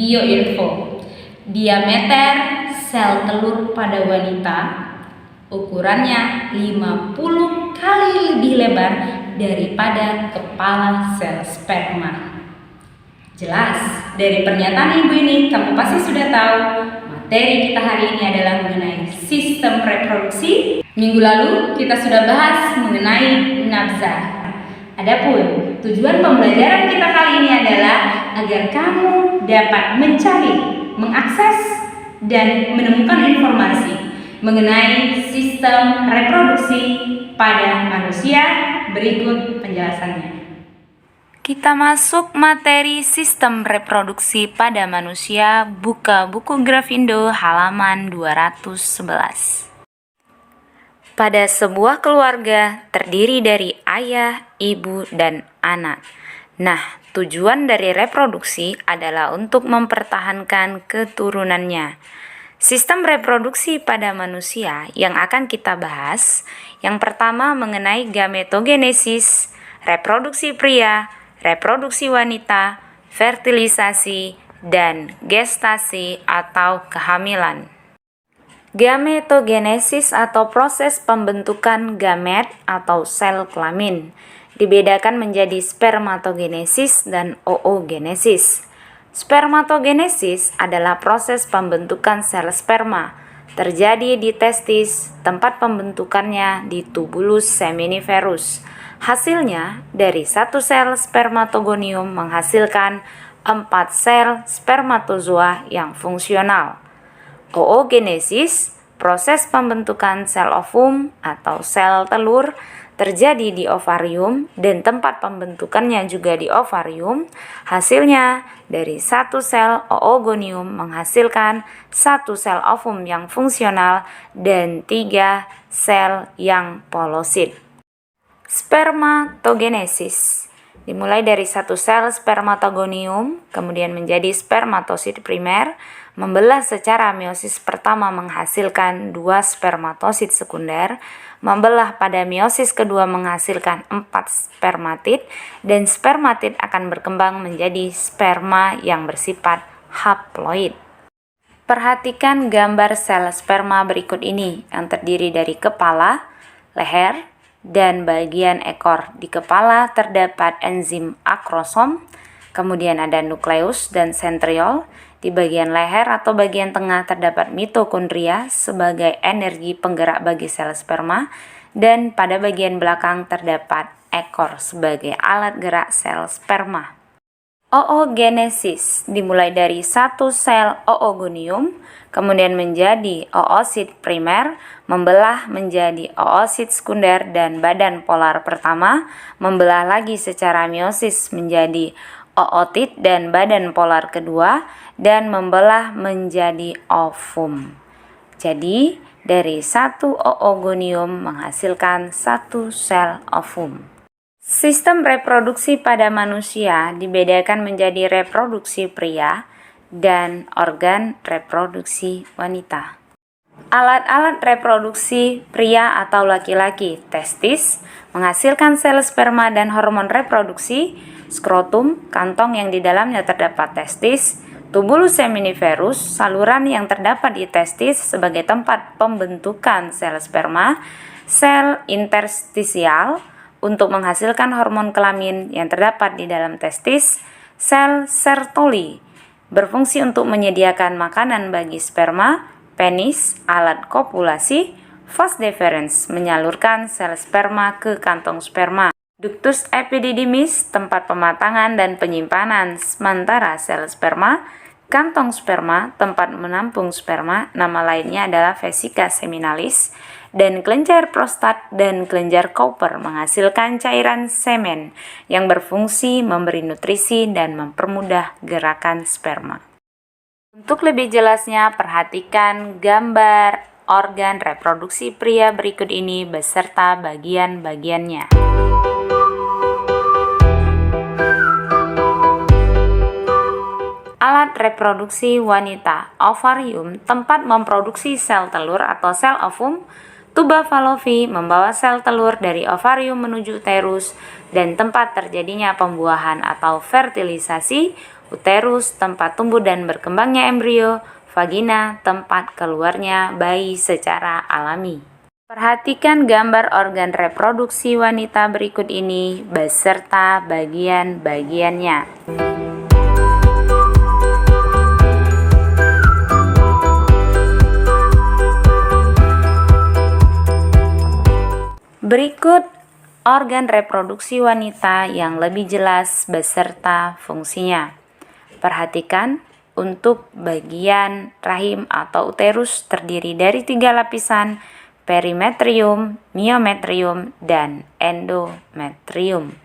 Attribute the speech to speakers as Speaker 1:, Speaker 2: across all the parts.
Speaker 1: Bioinfo. Diameter sel telur pada wanita ukurannya 50 kali lebih lebar daripada kepala sel sperma. Jelas, dari pernyataan ibu ini kamu pasti sudah tahu materi kita hari ini adalah mengenai sistem reproduksi. Minggu lalu kita sudah bahas mengenai nafsa. Adapun tujuan pembelajaran kita kali ini adalah agar kamu dapat mencari, mengakses, dan menemukan informasi mengenai sistem reproduksi pada manusia. Berikut penjelasannya.
Speaker 2: Kita masuk materi sistem reproduksi pada manusia, buka buku Grafindo halaman 211. Pada sebuah keluarga terdiri dari ayah, ibu, dan anak. Nah, tujuan dari reproduksi adalah untuk mempertahankan keturunannya. Sistem reproduksi pada manusia yang akan kita bahas, yang pertama mengenai gametogenesis, reproduksi pria, reproduksi wanita, fertilisasi, dan gestasi atau kehamilan. Gametogenesis atau proses pembentukan gamet atau sel kelamin dibedakan menjadi spermatogenesis dan oogenesis. Spermatogenesis adalah proses pembentukan sel sperma, terjadi di testis, tempat pembentukannya di tubulus seminiferus. Hasilnya, dari satu sel spermatogonium menghasilkan 4 sel spermatozoa yang fungsional. Oogenesis, proses pembentukan sel ovum atau sel telur, terjadi di ovarium dan tempat pembentukannya juga di ovarium. Hasilnya, dari satu sel oogonium menghasilkan 1 sel ovum yang fungsional dan 3 sel yang polosit. Spermatogenesis dimulai dari satu sel spermatogonium, kemudian menjadi spermatosit primer, membelah secara meiosis pertama menghasilkan 2 spermatosit sekunder, membelah pada meiosis kedua menghasilkan 4 spermatid, dan spermatid akan berkembang menjadi sperma yang bersifat haploid. Perhatikan gambar sel sperma berikut ini yang terdiri dari kepala, leher, dan bagian ekor. Di kepala terdapat enzim akrosom, kemudian ada nukleus dan sentriol. Di bagian leher atau bagian tengah terdapat mitokondria sebagai energi penggerak bagi sel sperma, dan pada bagian belakang terdapat ekor sebagai alat gerak sel sperma. Oogenesis dimulai dari satu sel oogonium, kemudian menjadi oosit primer, membelah menjadi oosit sekunder dan badan polar pertama, membelah lagi secara meiosis menjadi ootit dan badan polar kedua, dan membelah menjadi ovum. Jadi, dari satu oogonium menghasilkan 1 sel ovum. Sistem reproduksi pada manusia dibedakan menjadi reproduksi pria dan organ reproduksi wanita. Alat-alat reproduksi pria atau laki-laki, testis, menghasilkan sel sperma dan hormon reproduksi, skrotum, kantong yang di dalamnya terdapat testis, tubulus seminiferus, saluran yang terdapat di testis sebagai tempat pembentukan sel sperma, sel interstisial untuk menghasilkan hormon kelamin yang terdapat di dalam testis, sel Sertoli berfungsi untuk menyediakan makanan bagi sperma, penis, alat kopulasi, vas deferens menyalurkan sel sperma ke kantong sperma, ductus epididymis tempat pematangan dan penyimpanan sementara sel sperma, kantong sperma tempat menampung sperma, nama lainnya adalah vesika seminalis, dan kelenjar prostat dan kelenjar Cowper menghasilkan cairan semen yang berfungsi memberi nutrisi dan mempermudah gerakan sperma. Untuk lebih jelasnya, perhatikan gambar organ reproduksi pria berikut ini beserta bagian-bagiannya. Alat reproduksi wanita, ovarium, tempat memproduksi sel telur atau sel ovum, tuba Fallopi membawa sel telur dari ovarium menuju uterus, dan tempat terjadinya pembuahan atau fertilisasi, uterus tempat tumbuh dan berkembangnya embrio, vagina tempat keluarnya bayi secara alami. Perhatikan gambar organ reproduksi wanita berikut ini beserta bagian-bagiannya. Berikut organ reproduksi wanita yang lebih jelas beserta fungsinya. Perhatikan, untuk bagian rahim atau uterus terdiri dari 3 lapisan, perimetrium, miometrium, dan endometrium.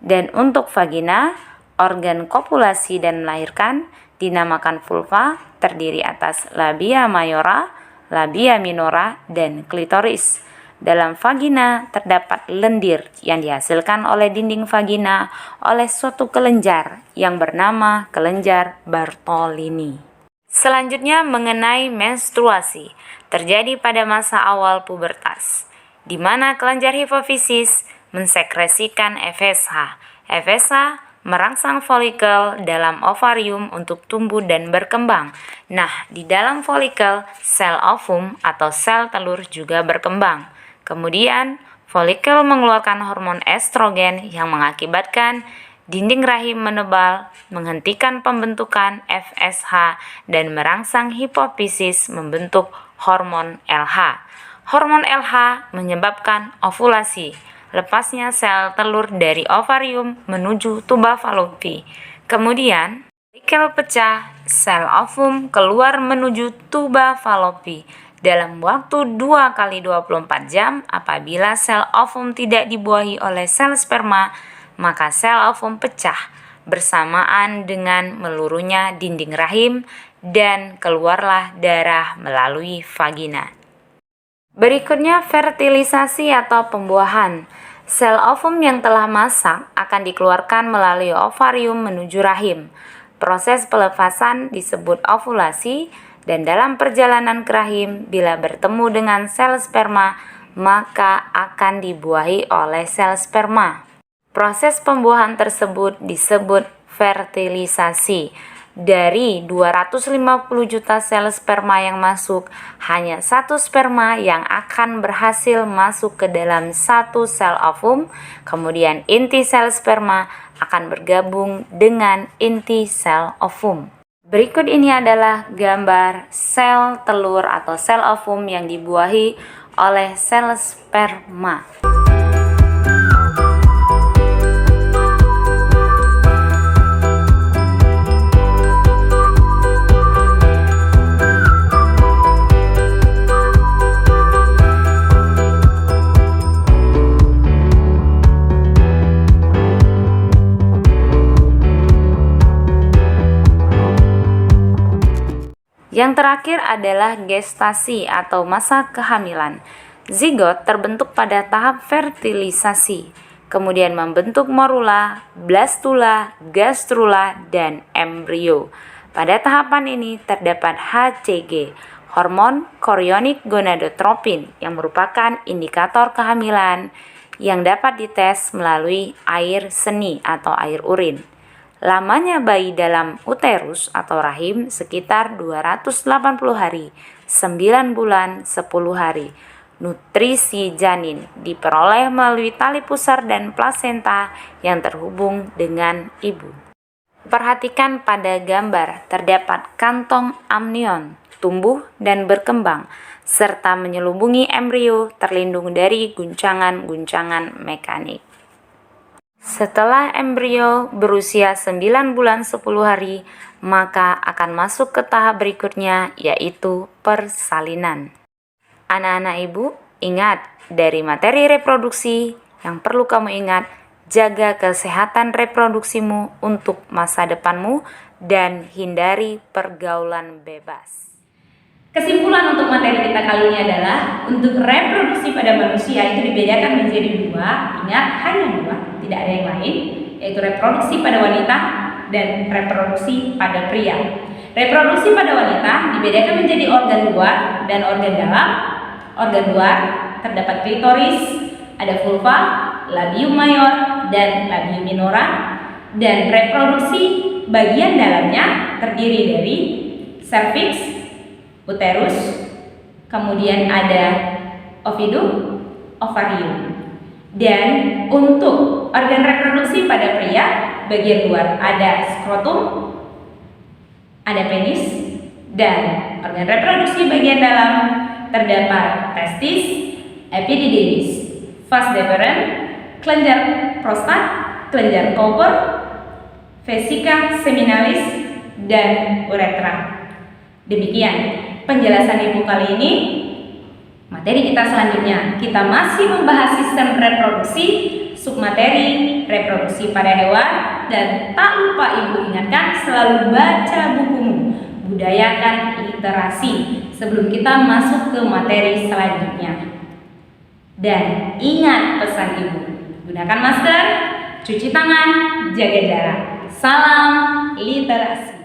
Speaker 2: Dan untuk vagina, organ kopulasi dan melahirkan, dinamakan vulva, terdiri atas labia mayora, labia minora, dan klitoris. Dalam vagina terdapat lendir yang dihasilkan oleh dinding vagina oleh suatu kelenjar yang bernama kelenjar Bartolini. Selanjutnya mengenai menstruasi, terjadi pada masa awal pubertas, di mana kelenjar hipofisis mensekresikan FSH. FSH merangsang folikel dalam ovarium untuk tumbuh dan berkembang. Nah, di dalam folikel, sel ovum atau sel telur juga berkembang. Kemudian, folikel mengeluarkan hormon estrogen yang mengakibatkan dinding rahim menebal, menghentikan pembentukan FSH, dan merangsang hipofisis membentuk hormon LH. Hormon LH menyebabkan ovulasi, lepasnya sel telur dari ovarium menuju tuba Fallopi. Kemudian, folikel pecah, sel ovum keluar menuju tuba Fallopi. Dalam waktu 2 kali 24 jam, apabila sel ovum tidak dibuahi oleh sel sperma, maka sel ovum pecah bersamaan dengan meluruhnya dinding rahim dan keluarlah darah melalui vagina. Berikutnya fertilisasi atau pembuahan. Sel ovum yang telah masak akan dikeluarkan melalui ovarium menuju rahim. Proses pelepasan disebut ovulasi dan dalam perjalanan ke rahim bila bertemu dengan sel sperma maka akan dibuahi oleh sel sperma. Proses pembuahan tersebut disebut fertilisasi. Dari 250 juta sel sperma yang masuk, hanya 1 sperma yang akan berhasil masuk ke dalam 1 sel ovum, kemudian inti sel sperma akan bergabung dengan inti sel ovum. Berikut ini adalah gambar sel telur atau sel ovum yang dibuahi oleh sel sperma. Yang terakhir adalah gestasi atau masa kehamilan. Zigot terbentuk pada tahap fertilisasi, kemudian membentuk morula, blastula, gastrula, dan embrio. Pada tahapan ini terdapat HCG, hormon chorionic gonadotropin, yang merupakan indikator kehamilan yang dapat dites melalui air seni atau air urin. Lamanya bayi dalam uterus atau rahim sekitar 280 hari, 9 bulan, 10 hari. Nutrisi janin diperoleh melalui tali pusar dan plasenta yang terhubung dengan ibu. Perhatikan pada gambar, terdapat kantong amnion, tumbuh dan berkembang, serta menyelubungi embrio terlindung dari guncangan-guncangan mekanik. Setelah embrio berusia 9 bulan 10 hari, maka akan masuk ke tahap berikutnya, yaitu persalinan. Anak-anak ibu, ingat dari materi reproduksi yang perlu kamu ingat, jaga kesehatan reproduksimu untuk masa depanmu dan hindari pergaulan bebas.
Speaker 1: Kesimpulan untuk materi kita kali ini adalah untuk reproduksi pada manusia itu dibedakan menjadi 2, ingat hanya 2, tidak ada yang lain, yaitu reproduksi pada wanita dan reproduksi pada pria. Reproduksi pada wanita dibedakan menjadi organ luar dan organ dalam. Organ luar terdapat klitoris, ada vulva, labium mayor, dan labium minora, dan reproduksi bagian dalamnya terdiri dari serviks, uterus, kemudian ada ovidum, ovarium. Dan untuk organ reproduksi pada pria, bagian luar ada skrotum, ada penis, dan organ reproduksi bagian dalam terdapat testis, epididymis, vas deferens, kelenjar prostat, kelenjar Cowper, vesica seminalis, dan uretra. Demikian penjelasan Ibu kali ini. Materi kita selanjutnya, kita masih membahas sistem reproduksi, submateri, reproduksi pada hewan, dan tak lupa Ibu ingatkan selalu baca bukumu, budayakan literasi sebelum kita masuk ke materi selanjutnya. Dan ingat pesan Ibu, gunakan masker, cuci tangan, jaga jarak. Salam literasi.